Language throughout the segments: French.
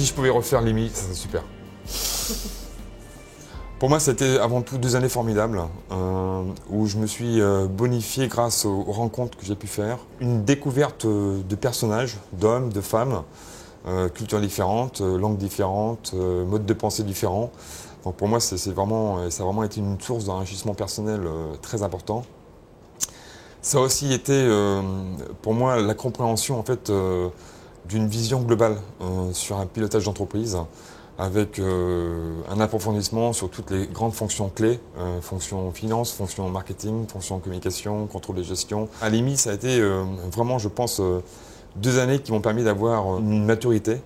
je pouvais refaire l'IMI, ça serait super. Pour moi, c'était avant tout 2 années formidables où je me suis bonifié grâce aux rencontres que j'ai pu faire. Une découverte de personnages, d'hommes, de femmes, cultures différentes, langues différentes, modes de pensée différents. Donc pour moi, ça a vraiment été une source d'enrichissement personnel très important. Ça a aussi été pour moi la compréhension en fait, d'une vision globale sur un pilotage d'entreprise, avec un approfondissement sur toutes les grandes fonctions clés, fonctions finance, fonctions marketing, fonctions communication, contrôle de gestion. À l'IMI, ça a été vraiment, je pense, 2 années qui m'ont permis d'avoir une maturité,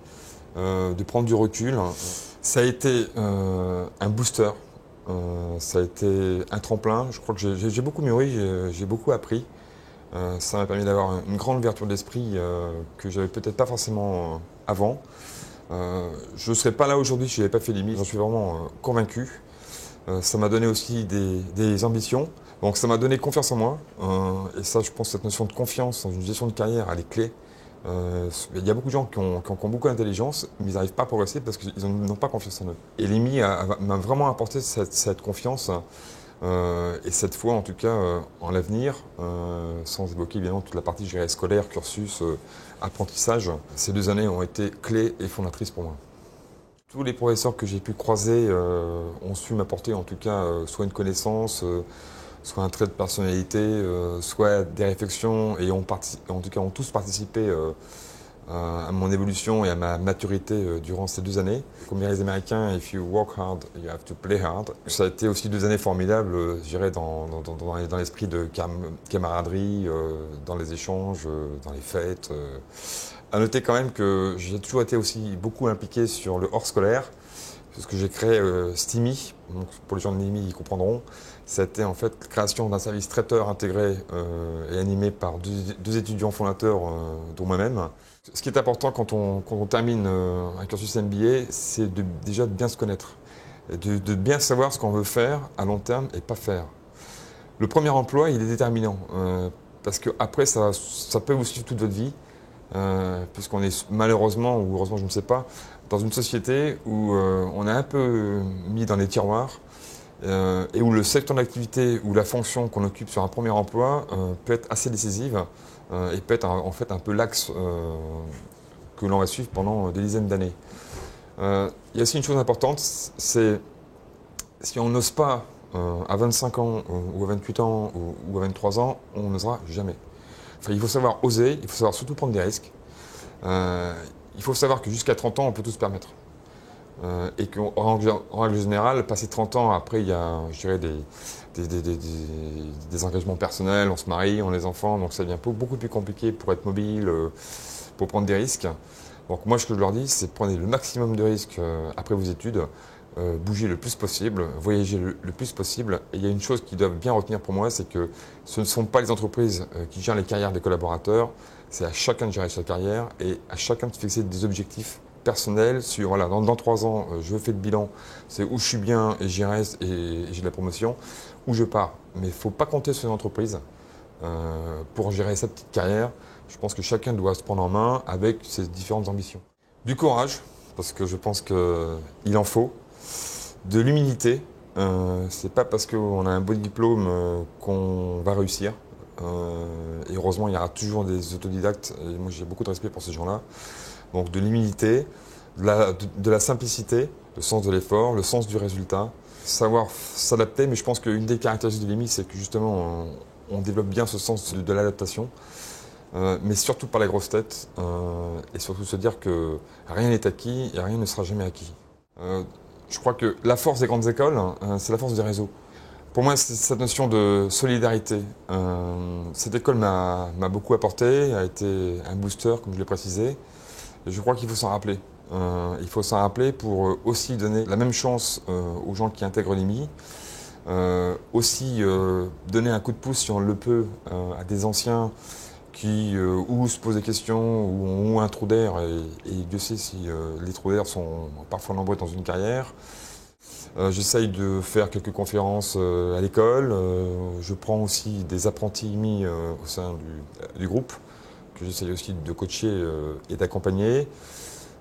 de prendre du recul. Ça a été un booster, ça a été un tremplin. Je crois que j'ai beaucoup mûri, j'ai beaucoup appris. Ça m'a permis d'avoir une grande ouverture d'esprit que j'avais peut-être pas forcément avant. Je ne serais pas là aujourd'hui si je n'avais pas fait l'IMI, j'en suis vraiment convaincu. Ça m'a donné aussi des ambitions, donc ça m'a donné confiance en moi. Et ça, je pense que cette notion de confiance dans une gestion de carrière, elle est clé. Il y a beaucoup de gens qui ont beaucoup d'intelligence, mais ils n'arrivent pas à progresser parce qu'ils n'ont pas confiance en eux. Et l'IMI m'a vraiment apporté cette confiance. Et cette fois, en tout cas, en l'avenir, sans évoquer évidemment toute la partie scolaire, cursus, apprentissage, ces 2 années ont été clés et fondatrices pour moi. Tous les professeurs que j'ai pu croiser ont su m'apporter en tout cas soit une connaissance, soit un trait de personnalité, soit des réflexions et en tout cas ont tous participé à mon évolution et à ma maturité durant ces 2 années. Comme diraient les Américains, if you work hard, you have to play hard. Ça a été aussi 2 années formidables, je dirais, dans l'esprit de camaraderie, dans les échanges, dans les fêtes. À noter quand même que j'ai toujours été aussi beaucoup impliqué sur le hors scolaire, parce que j'ai créé STIMI, donc pour les gens de l'IMI, ils comprendront. C'était en fait la création d'un service traiteur intégré et animé par 2 étudiants fondateurs, dont moi-même. Ce qui est important quand on termine un cursus MBA, c'est déjà de bien se connaître, et de bien savoir ce qu'on veut faire à long terme et pas faire. Le premier emploi, il est déterminant, parce qu'après, ça peut vous suivre toute votre vie, puisqu'on est malheureusement, ou heureusement, je ne sais pas, dans une société où on est un peu mis dans les tiroirs, et où le secteur d'activité ou la fonction qu'on occupe sur un premier emploi peut être assez décisive et peut être en fait un peu l'axe que l'on va suivre pendant des dizaines d'années. Il y a aussi une chose importante, c'est si on n'ose pas à 25 ans ou à 28 ans ou à 23 ans, on n'osera jamais. Enfin, il faut savoir oser, il faut savoir surtout prendre des risques. Il faut savoir que jusqu'à 30 ans, on peut tout se permettre. Et qu'en règle générale, passé 30 ans, après, il y a, je dirais, des engagements personnels, on se marie, on a des enfants, donc ça devient beaucoup plus compliqué pour être mobile, pour prendre des risques. Donc moi, ce que je leur dis, c'est prenez le maximum de risques après vos études, bougez le plus possible, voyagez le plus possible. Et il y a une chose qu'ils doivent bien retenir pour moi, c'est que ce ne sont pas les entreprises qui gèrent les carrières des collaborateurs, c'est à chacun de gérer sa carrière et à chacun de fixer des objectifs personnel sur, voilà, dans 3 ans, je fais le bilan, c'est où je suis bien et j'y reste et j'ai de la promotion, où je pars. Mais il ne faut pas compter sur une entreprise pour gérer sa petite carrière. Je pense que chacun doit se prendre en main avec ses différentes ambitions. Du courage, parce que je pense qu'il en faut. De l'humilité, c'est pas parce qu'on a un beau diplôme qu'on va réussir. Et heureusement, il y aura toujours des autodidactes, et moi j'ai beaucoup de respect pour ces gens-là. Donc de l'humilité, de la simplicité, le sens de l'effort, le sens du résultat, savoir s'adapter, mais je pense qu'une des caractéristiques de l'IMI, c'est que justement on développe bien ce sens de l'adaptation, mais surtout par la grosse tête, et surtout se dire que rien n'est acquis et rien ne sera jamais acquis. Je crois que la force des grandes écoles, c'est la force des réseaux. Pour moi, c'est cette notion de solidarité. Cette école m'a beaucoup apporté, a été un booster, comme je l'ai précisé. Et je crois qu'il faut s'en rappeler. Il faut s'en rappeler pour aussi donner la même chance aux gens qui intègrent l'IMI. Aussi donner un coup de pouce, si on le peut, à des anciens qui ou se posent des questions ou ont un trou d'air. Et Dieu sait si les trous d'air sont parfois nombreux dans une carrière. J'essaye de faire quelques conférences à l'école. Je prends aussi des apprentis IMI au sein du groupe, que j'essaye aussi de coacher et d'accompagner.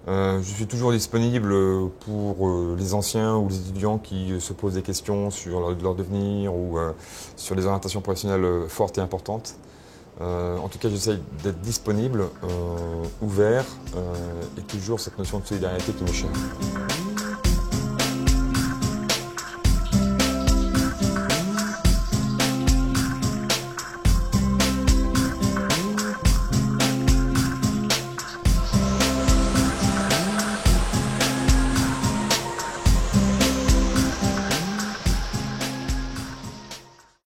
Je suis toujours disponible pour les anciens ou les étudiants qui se posent des questions sur leur devenir ou sur les orientations professionnelles fortes et importantes. En tout cas, j'essaye d'être disponible, ouvert et toujours cette notion de solidarité qui m'est chère.